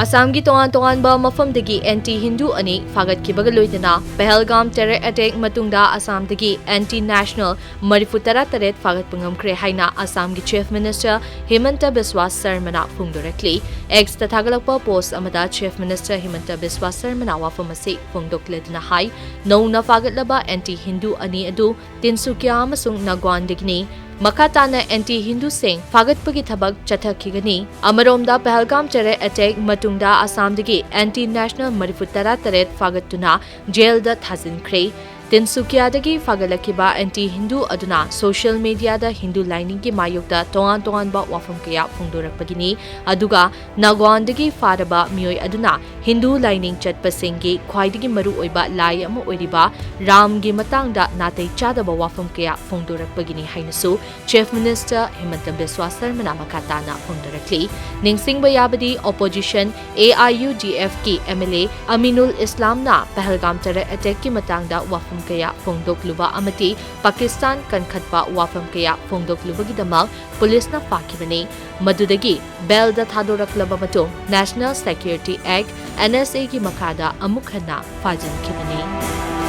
Assam gi tongan-tonganba mafamdagi anti-Hindu ani Phagatkhibaga Loinana PAHALGAM terror attack matungda Assam Dagi anti-national Manipuri taret Phgagatpa Ngamkhre HAINA Assam gi Chief Minister HIMANTA BISWA SARMA PHONGDORAKLI Ex tathagalakpa post amada Chief Minister HIMANTA BISWA SARMA wafamasi phongdokledna hai nouna Phagatlaba anti-Hindu ani adu Tinsukia amasung Nagwandagini Makatana anti-Hindu sing Phagatpagi thabak Chathakkhigani Amaromda PAHALGAM terror attack matungda Assam Dagi anti-national Manipuri taret Phagattuna jail da thazinkhre Tinsukia-dagi Phagatkhiba anti-Hindu aduna social media da Hindu lining ki mayokda tongan-tonganba wafam kaya phongdorakpagini aduga Nagwan-dagi faraba miyoi aduna Hindu lining chatpasingi khwaidagi maru oiba lai ama oiriba Ram gi matangda natai chadaba wafam kaya phongdorakpagini hainasu Chief Minister HIMANTA BISWA SARMA makatana phongdorakli ningsingba yabadi opposition AIUDF ki MLA Aminul Islam na PAHALGAM terror attack ki matangda wafam kaya phongdokluba amati Pakistan kankhatpa wafam kaya phongdokluba gidamak police na fakibani madudagi bel da thadoraklaba matung National Security Act NSA ki makada amuk hana fajinkibani